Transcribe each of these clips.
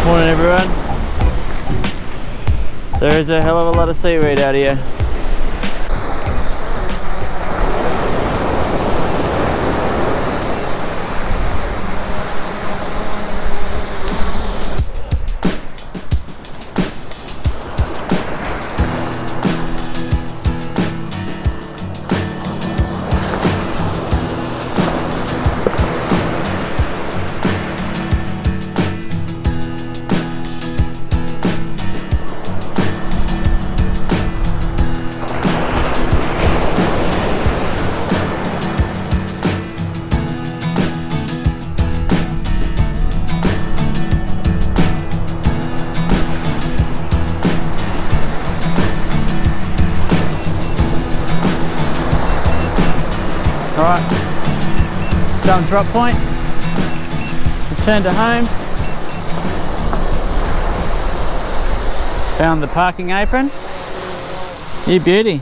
Morning everyone. There is a hell of a lot of seaweed out here. Alright, done drop point, return to home, just found the parking apron, you beauty.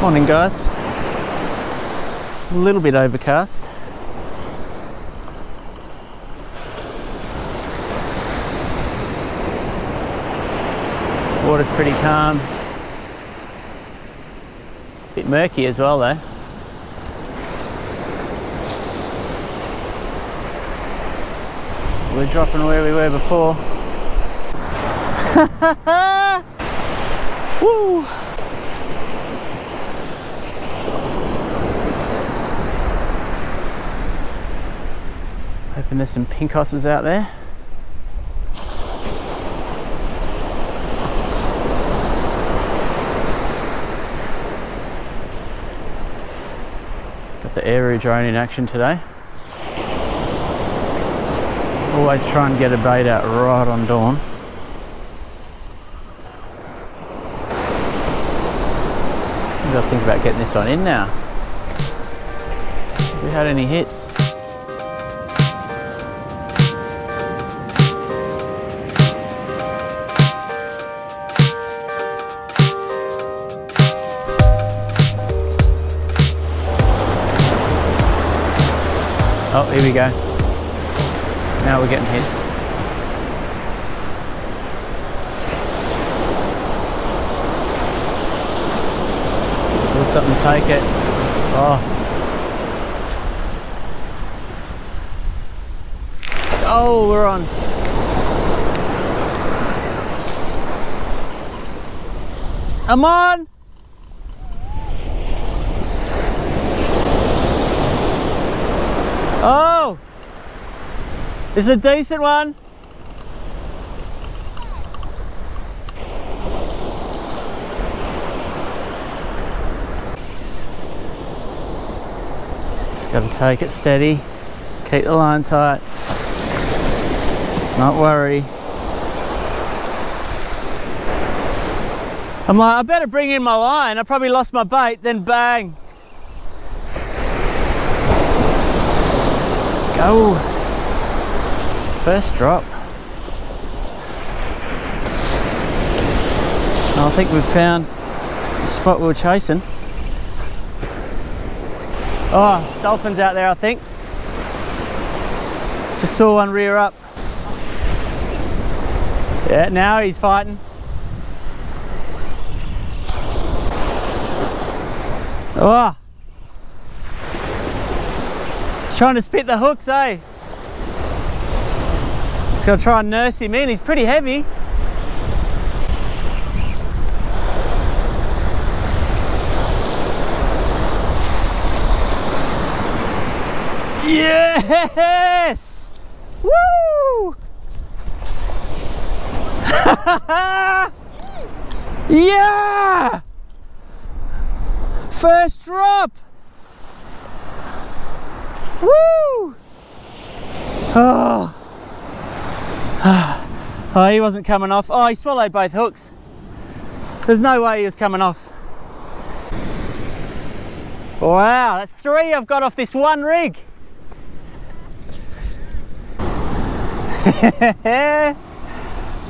Morning guys. A little bit overcast. Water's pretty calm. Bit murky as well though. We're dropping where we were before. Woo! Hoping there's some pink osses out there. Got the Aeroo drone in action today. Always try and get a bait out right on dawn. Maybe I'll think about getting this one in now. Have we had any hits? Oh, here we go. Now we're getting hits. Will something take it? Oh. Oh, we're on. I'm on! Oh! It's a decent one. Just got to take it steady, keep the line tight, not worry. I'm like, I better bring in my line. I probably lost my bait, then bang. Let's go. First drop. I think we've found the spot we were chasing. Oh, dolphins out there, I think. Just saw one rear up. Yeah, now he's fighting. Oh! He's trying to spit the hooks, eh? Just gotta try and nurse him in. He's pretty heavy. Yes! Woo! Yeah! First drop! Woo! Oh. Oh, he wasn't coming off. Oh, he swallowed both hooks. There's no way he was coming off. Wow, that's 3 I've got off this one rig.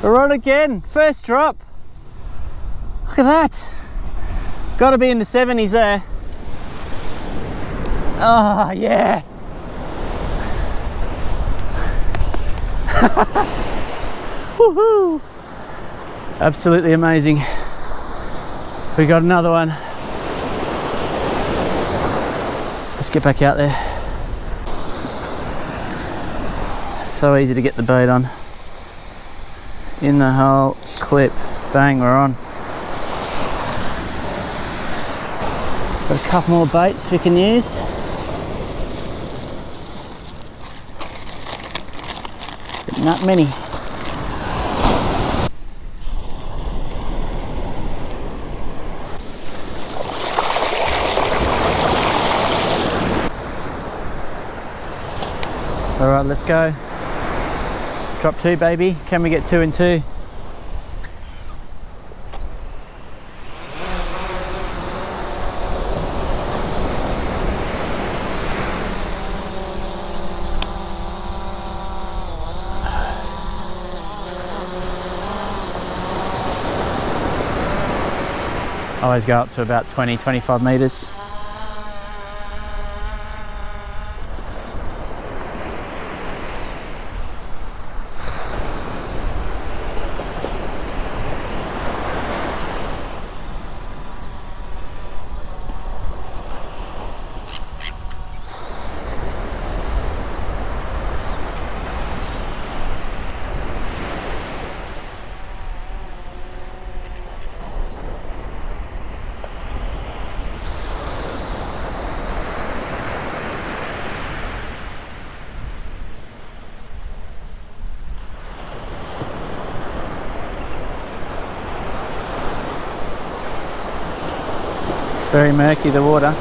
We're on again, first drop. Look at that. Got to be in the 70s there. Oh yeah. Woohoo! Absolutely amazing. We got another one. Let's get back out there. So easy to get the bait on. In the hole, clip, bang, we're on. Got a couple more baits we can use. But not many. All right, let's go. Drop 2, baby. Can we get 2 and 2? Always go up to about 20-25 meters. Very murky, the water.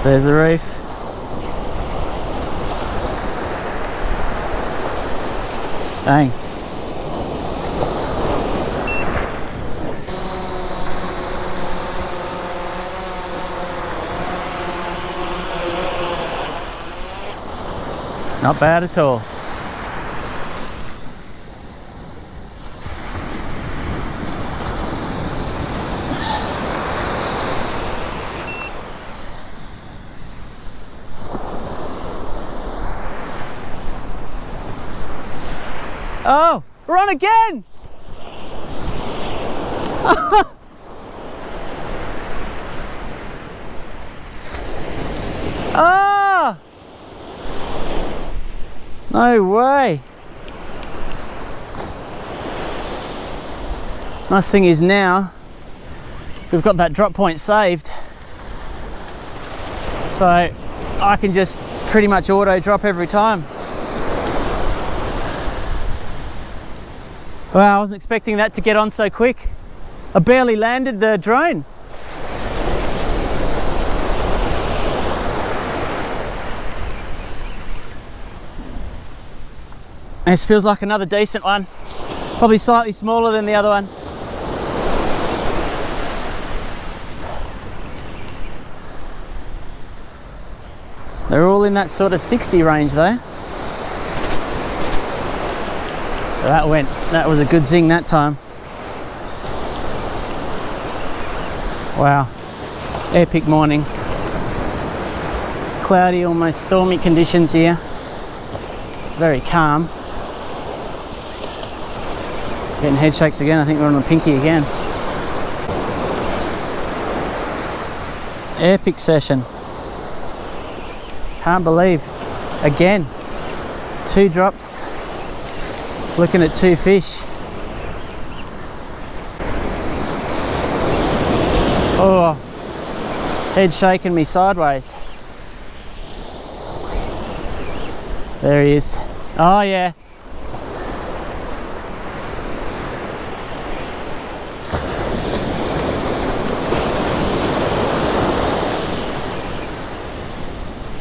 There's a reef. Dang. Not bad at all. Oh, we're on again! Ah! No way! Nice thing is now we've got that drop point saved, so I can just pretty much auto drop every time. Wow, I wasn't expecting that to get on so quick. I barely landed the drone. This feels like another decent one. Probably slightly smaller than the other one. They're all in that sort of 60 range though. So that was a good zing that time. Wow, epic morning. Cloudy, almost stormy conditions here. Very calm. Getting head shakes again. I think we're on a pinky again. Epic session. Can't believe. Again, 2 drops. Looking at 2 fish. Oh, head shaking me sideways. There he is. Oh yeah.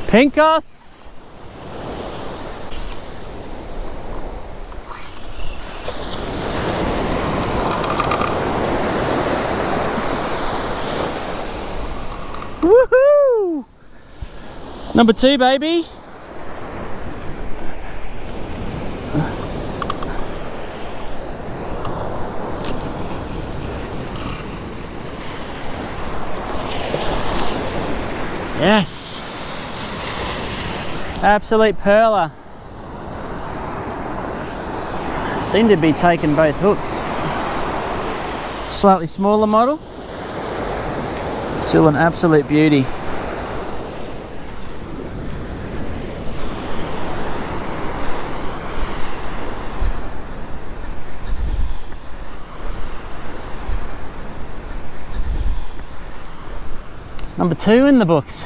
Pinkos. Number 2, baby. Yes. Absolute perler. Seem to be taking both hooks. Slightly smaller model. Still an absolute beauty. Number 2 in the books.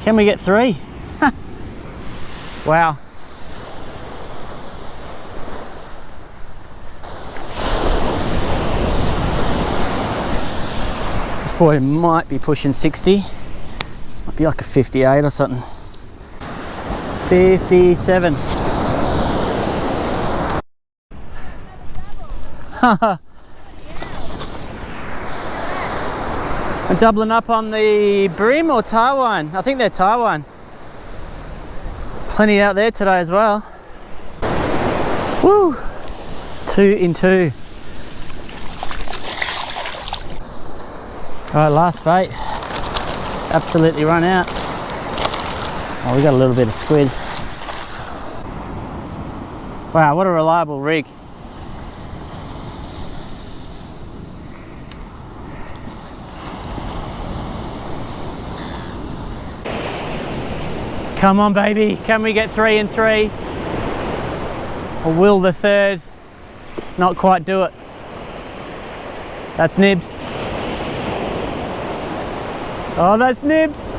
Can we get 3? Wow. This boy might be pushing 60. Might be like a 58 or something. 57. Haha. I'm doubling up on the brim or Taiwan. I think they're Taiwan. Plenty out there today as well. Woo! 2 in 2. All right, last bait. Absolutely run out. Oh, we got a little bit of squid. Wow, what a reliable rig. Come on, baby. Can we get 3 in 3? Or will the 3rd not quite do it? That's nibs. Oh, that's nibs.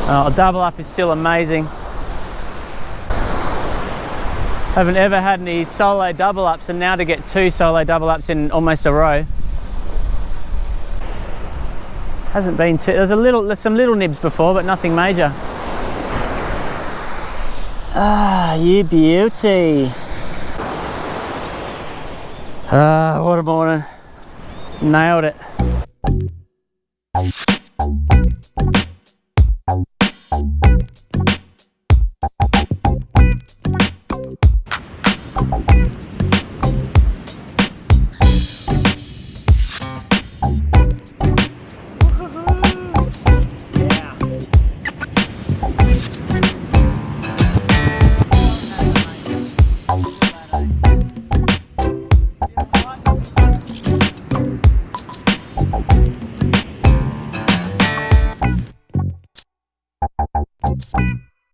Oh, double up is still amazing. Haven't ever had any solo double ups, and now to get 2 solo double ups in almost a row. Hasn't been too, there's some little nibs before, but nothing major. Ah, you beauty. Ah, what a morning. Nailed it.